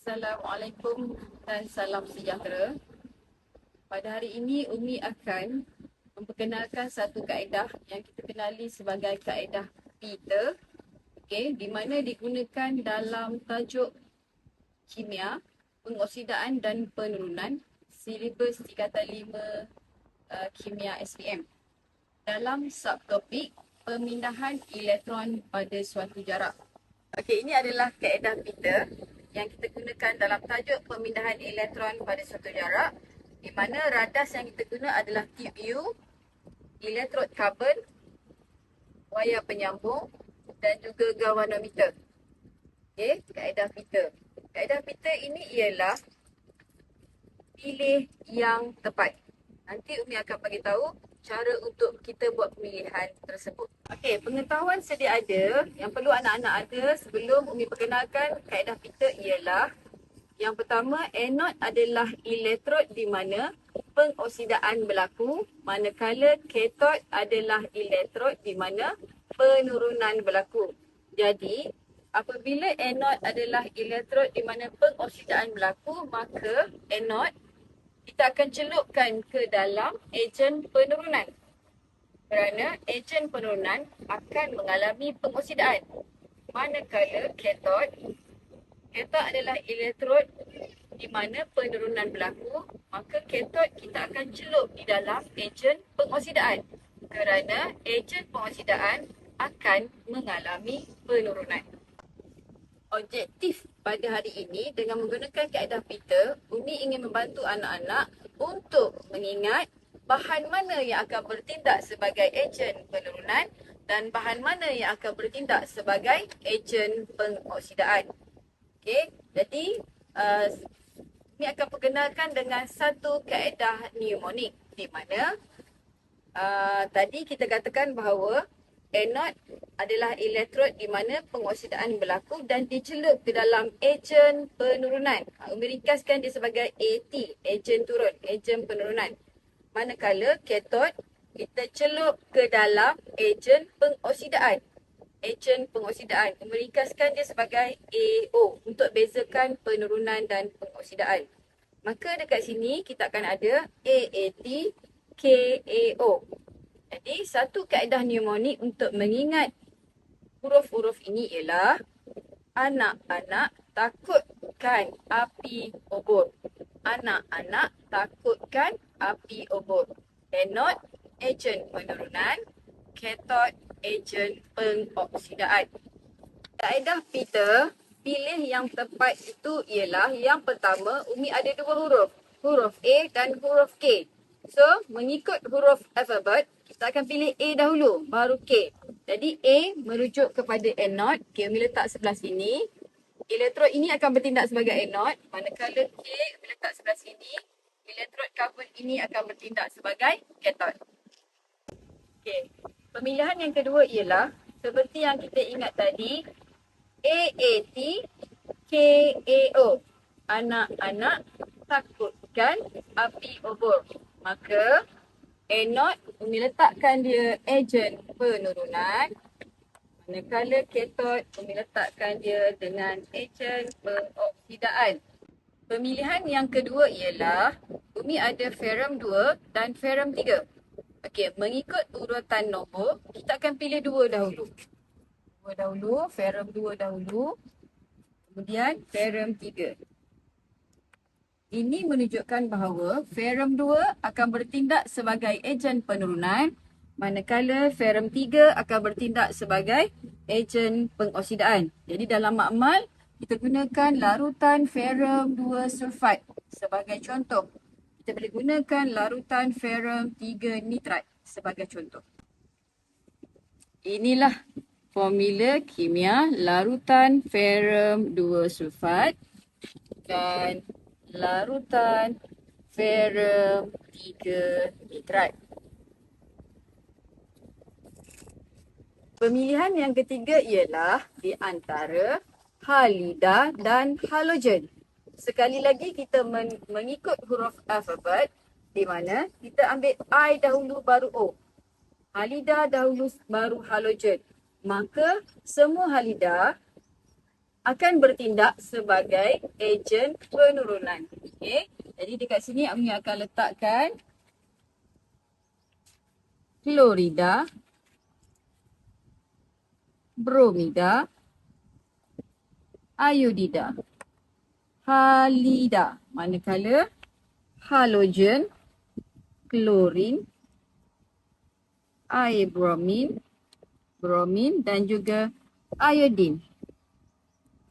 Assalamualaikum dan salam sejahtera. Pada hari ini Umi akan memperkenalkan satu kaedah yang kita kenali sebagai kaedah Peter, di mana digunakan dalam tajuk kimia, pengoksidaan dan penurunan silibus 3/5 kimia SPM dalam subtopik pemindahan elektron pada suatu jarak. Ini adalah kaedah Peter yang kita gunakan dalam tajuk pemindahan elektron pada suatu jarak, di mana radas yang kita guna adalah tube U, elektrod karbon, wayar penyambung dan juga galvanometer. Kaedah Peter. Kaedah Peter ini ialah pilih yang tepat. Nanti Umi akan bagi tahu cara untuk kita buat pemilihan tersebut. Pengetahuan sedia ada yang perlu anak-anak ada sebelum Umi perkenalkan kaedah Peter ialah yang pertama, anod adalah elektrod di mana pengoksidaan berlaku, manakala katod adalah elektrod di mana penurunan berlaku. Jadi, apabila anod adalah elektrod di mana pengoksidaan berlaku, maka anod kita akan celupkan ke dalam ejen penurunan. Kerana ejen penurunan akan mengalami pengoksidaan. Manakala katod adalah elektrod di mana penurunan berlaku, maka katod kita akan celup di dalam ejen pengoksidaan. Kerana ejen pengoksidaan akan mengalami penurunan. Objektif pada hari ini dengan menggunakan kaedah Peter, Umi ingin membantu anak-anak untuk mengingat bahan mana yang akan bertindak sebagai ejen penurunan dan bahan mana yang akan bertindak sebagai ejen pengoksidaan. Jadi Umi akan perkenalkan dengan satu kaedah mnemonik di mana tadi kita katakan bahawa anod adalah elektrod di mana pengoksidaan berlaku dan dicelup ke dalam ejen penurunan. Umi ringkaskan dia sebagai AT, ejen turun, ejen penurunan. Manakala katod kita celup ke dalam ejen pengoksidaan. Ejen pengoksidaan. Umi ringkaskan dia sebagai AO untuk bezakan penurunan dan pengoksidaan. Maka dekat sini kita akan ada AAT, KAO. Jadi satu kaedah mnemonik untuk mengingat huruf-huruf ini ialah anak-anak takutkan api obor. Anak-anak takutkan api obor. Anod, ejen penurunan. Katod, ejen pengoksidaan. Kaedah Peter, pilih yang tepat itu ialah yang pertama, Umi ada dua huruf. Huruf A dan huruf K. So, mengikut huruf alfabet, kita akan pilih A dahulu, baru K. Jadi A merujuk kepada anod. Umi letak sebelah sini. Elektrod ini akan bertindak sebagai anod. Manakala K Umi letak sebelah sini. Elektrod karbon ini akan bertindak sebagai katod. Pemilihan yang kedua ialah seperti yang kita ingat tadi, AAT, KAO. Anak-anak takutkan api obor. Maka anod Umi letakkan dia ejen penurunan. Manakala katod Umi letakkan dia dengan ejen pengoksidaan. Pemilihan yang kedua ialah Umi ada ferrum 2 dan ferrum 3. Mengikut urutan nombor, kita akan pilih dua dahulu. Ferrum 2 dahulu. Kemudian ferrum 3. Ini menunjukkan bahawa ferrum 2 akan bertindak sebagai ejen penurunan, manakala ferrum 3 akan bertindak sebagai ejen pengoksidaan. Jadi dalam makmal, kita gunakan larutan ferrum 2 sulfat sebagai contoh. Kita boleh gunakan larutan ferrum 3 nitrat sebagai contoh. Inilah formula kimia larutan ferrum 2 sulfat dan larutan ferrum 3 nitrat. Pemilihan yang ketiga ialah di antara halida dan halogen. Sekali lagi kita mengikut huruf alfabet di mana kita ambil I dahulu baru O. Halida dahulu baru halogen. Maka semua halida akan bertindak sebagai ejen penurunan. Okey. Jadi dekat sini Umi akan letakkan klorida, bromida, iodida, halida. Manakala halogen, klorin, air bromin dan juga iodin.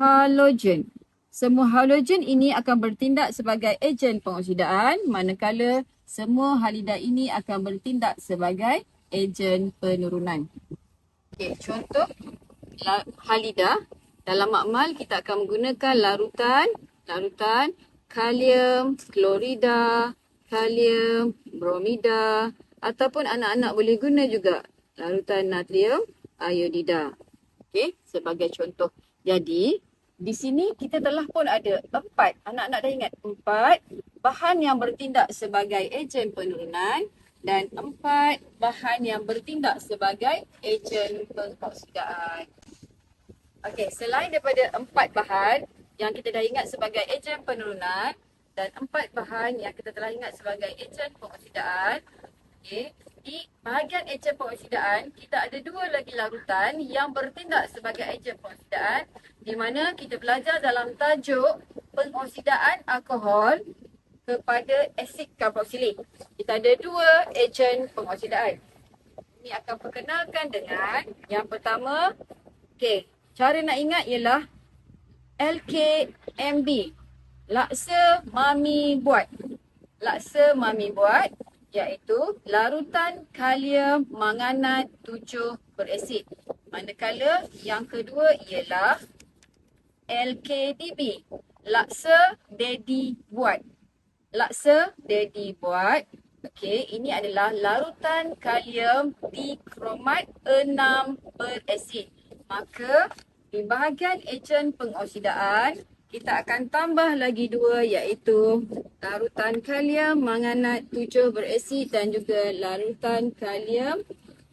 Halogen. Semua halogen ini akan bertindak sebagai ejen pengoksidaan, manakala semua halida ini akan bertindak sebagai ejen penurunan. Okey, contoh halida. Dalam makmal kita akan menggunakan larutan kalium, klorida, kalium, bromida, ataupun anak-anak boleh guna juga larutan natrium iodida. Okey, sebagai contoh. Jadi, di sini kita telah pun ada 4, anak-anak dah ingat 4 bahan yang bertindak sebagai ejen penurunan dan 4 bahan yang bertindak sebagai ejen pengoksidaan. Okey, selain daripada 4 bahan yang kita dah ingat sebagai ejen penurunan dan 4 bahan yang kita telah ingat sebagai ejen pengoksidaan, okey, di bahagian ejen pengoksidaan, kita ada 2 lagi larutan yang bertindak sebagai ejen pengoksidaan di mana kita belajar dalam tajuk pengoksidaan alkohol kepada asid karboksilik. Kita ada 2 ejen pengoksidaan. Ini akan perkenalkan dengan yang pertama, okey, cara nak ingat ialah LKMB. Laksa mami buat. Laksa mami buat iaitu larutan kalium manganat 7 berasid. Manakala yang kedua ialah LKDB. Laksa daddy buat. Laksa daddy buat. Okey, ini adalah larutan kalium dikromat 6 berasid. Maka di bahagian ejen pengoksidaan kita akan tambah lagi 2 iaitu larutan kalium manganat 7 berasid dan juga larutan kalium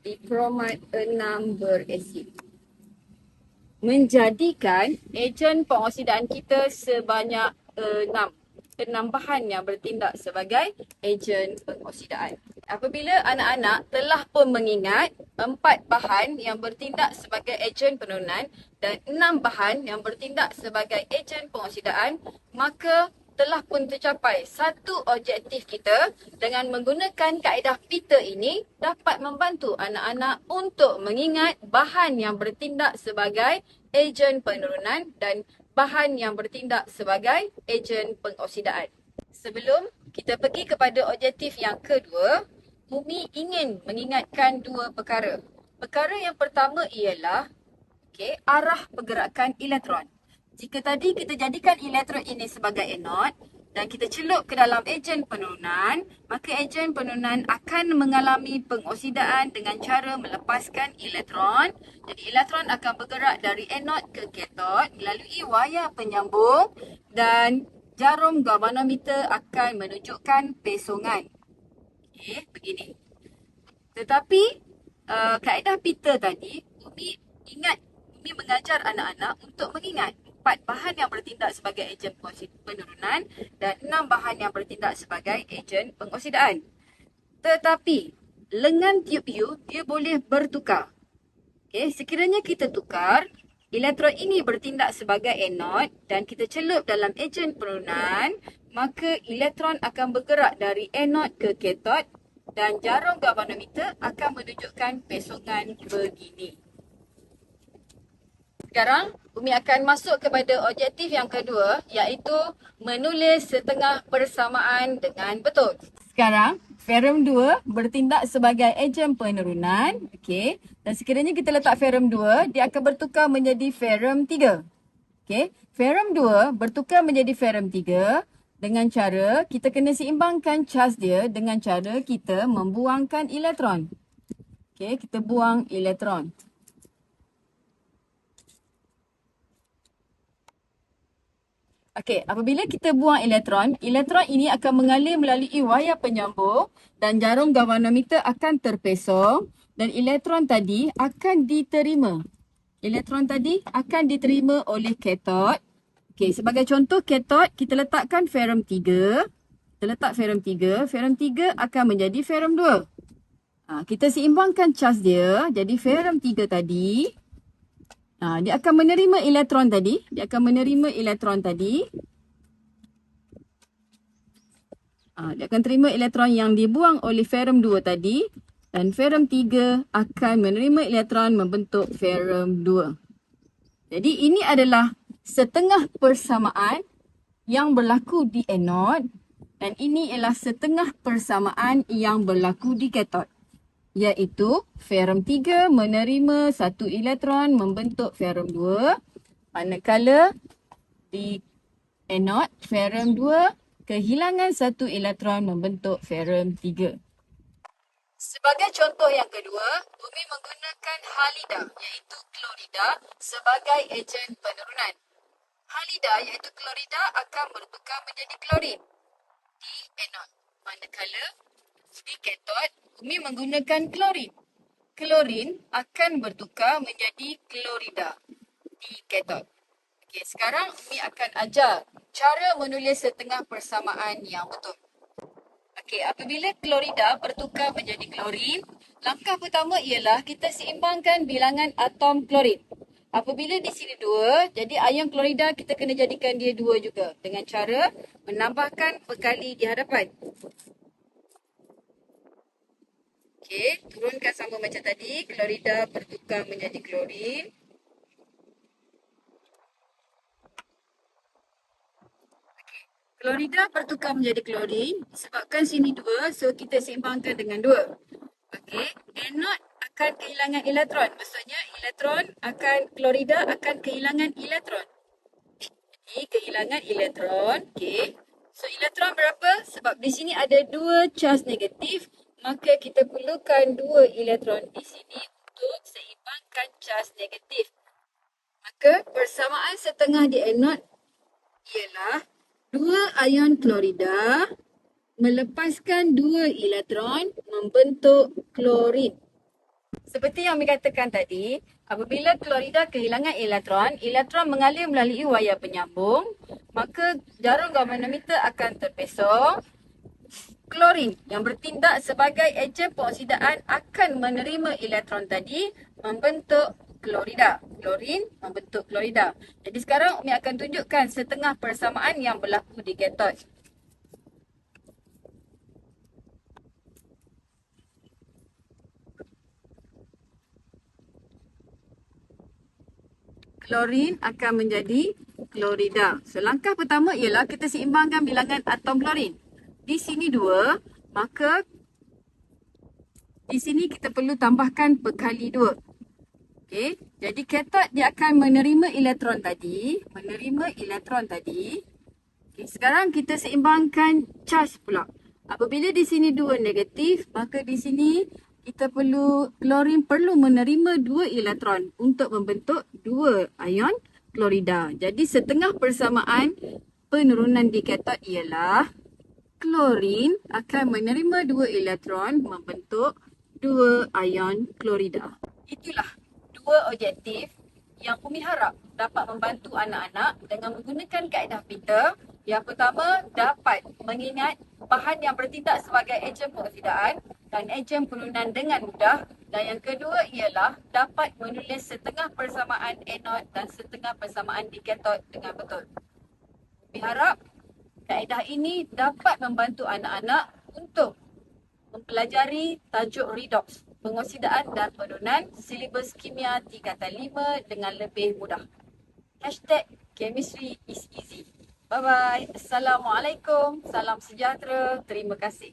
dikromat 6 berasid. Menjadikan ejen pengoksidaan kita sebanyak 6 bahan yang bertindak sebagai ejen pengoksidaan. Apabila anak-anak telah pun mengingat 4 bahan yang bertindak sebagai ejen penurunan dan 6 bahan yang bertindak sebagai ejen pengoksidaan, maka telah pun tercapai satu objektif kita dengan menggunakan kaedah Peter ini dapat membantu anak-anak untuk mengingat bahan yang bertindak sebagai ejen penurunan dan bahan yang bertindak sebagai ejen pengoksidaan. Sebelum kita pergi kepada objektif yang kedua, Umi ingin mengingatkan 2 perkara. Perkara yang pertama ialah arah pergerakan elektron. Jika tadi kita jadikan elektron ini sebagai anod dan kita celup ke dalam ejen penurunan, maka ejen penurunan akan mengalami pengoksidaan dengan cara melepaskan elektron. Jadi elektron akan bergerak dari anod ke katod melalui wayar penyambung dan jarum galvanometer akan menunjukkan pesongan. Okey, begini. Tetapi kaedah Peter tadi, Umi mengajar anak-anak untuk mengingat 4 bahan yang bertindak sebagai ejen penurunan dan 6 bahan yang bertindak sebagai ejen pengoksidaan. Tetapi lengan tiup U dia boleh bertukar. Okey, sekiranya kita tukar, elektron ini bertindak sebagai anod dan kita celup dalam ejen penurunan, maka elektron akan bergerak dari anod ke katod dan jarum galvanometer akan menunjukkan pesongan begini. Sekarang, Umi akan masuk kepada objektif yang kedua iaitu menulis setengah persamaan dengan betul. Sekarang, ferrum 2 bertindak sebagai ejen penurunan. Okey. Dan sekiranya kita letak ferrum 2, dia akan bertukar menjadi ferrum 3. Okey. Ferrum 2 bertukar menjadi ferrum 3 dengan cara kita kena seimbangkan cas dia dengan cara kita membuangkan elektron. Okey, kita buang elektron. Okey, apabila kita buang elektron, elektron ini akan mengalir melalui wayar penyambung dan jarum galvanometer akan terpesong dan elektron tadi akan diterima. Elektron tadi akan diterima oleh katod. Okey, sebagai contoh katod, kita letakkan ferrum 3. Kita letak ferrum 3. Ferrum 3 akan menjadi ferrum 2. Kita seimbangkan cas dia. Jadi ferrum 3 tadi, dia akan menerima elektron tadi. Dia akan menerima elektron tadi. Dia akan terima elektron yang dibuang oleh ferrum 2 tadi. Dan ferrum 3 akan menerima elektron membentuk ferrum 2. Jadi ini adalah setengah persamaan yang berlaku di anod. Dan ini ialah setengah persamaan yang berlaku di katod. Iaitu ferrum 3 menerima 1 elektron membentuk ferrum 2. Manakala di anod ferrum 2 kehilangan 1 elektron membentuk ferrum 3. Sebagai contoh yang kedua, Umi menggunakan halida iaitu klorida sebagai ejen penurunan. Halida iaitu klorida akan bertukar menjadi klorin di anod. Manakala di katod, Umi menggunakan klorin. Klorin akan bertukar menjadi klorida di katod. Okey, sekarang Umi akan ajar cara menulis setengah persamaan yang betul. Okey, apabila klorida bertukar menjadi klorin, langkah pertama ialah kita seimbangkan bilangan atom klorin. Apabila di sini 2, jadi ion klorida kita kena jadikan dia 2 juga dengan cara menambahkan perkali di hadapan. Okey, turunkan sama macam tadi. Klorida bertukar menjadi klorin. Klorida bertukar menjadi klorin disebabkan sini 2, so kita seimbangkan dengan 2. Okey, anod akan kehilangan elektron. Maksudnya klorida akan kehilangan elektron. Jadi kehilangan elektron. Okey. So elektron berapa? Sebab di sini ada 2 charge negatif, maka kita perlukan 2 elektron di sini untuk seimbangkan charge negatif. Maka persamaan setengah di anod ialah 2 ion klorida melepaskan 2 elektron membentuk klorin. Seperti yang kami katakan tadi, apabila klorida kehilangan elektron, elektron mengalir melalui wayar penyambung, maka jarum galvanometer akan terpesong. Klorin yang bertindak sebagai ejen pengoksidaan akan menerima elektron tadi membentuk klorida. Klorin membentuk klorida. Jadi sekarang Umi akan tunjukkan setengah persamaan yang berlaku di katod. Klorin akan menjadi klorida. So langkah pertama ialah kita seimbangkan bilangan atom klorin. Di sini 2, maka di sini kita perlu tambahkan perkali 2. Okey, jadi katod dia akan menerima elektron tadi. Okey, sekarang kita seimbangkan charge pula. Apabila di sini 2 negatif, maka di sini klorin perlu menerima 2 elektron untuk membentuk 2 ion klorida. Jadi setengah persamaan penurunan di katod ialah klorin akan menerima 2 elektron membentuk 2 ion klorida. Itulah 2 objektif yang Umi harap dapat membantu anak-anak dengan menggunakan kaedah Peter. Yang pertama, dapat mengingat bahan yang bertindak sebagai ejen pengoksidaan dan ejen penurunan dengan mudah. Dan yang kedua ialah dapat menulis setengah persamaan anod dan setengah persamaan di katod dengan betul. Umi harap kaedah ini dapat membantu anak-anak untuk mempelajari tajuk redox, pengoksidaan dan penurunan silibus kimia 3/5 dengan lebih mudah. #chemistry is easy. Bye-bye. Assalamualaikum. Salam sejahtera. Terima kasih.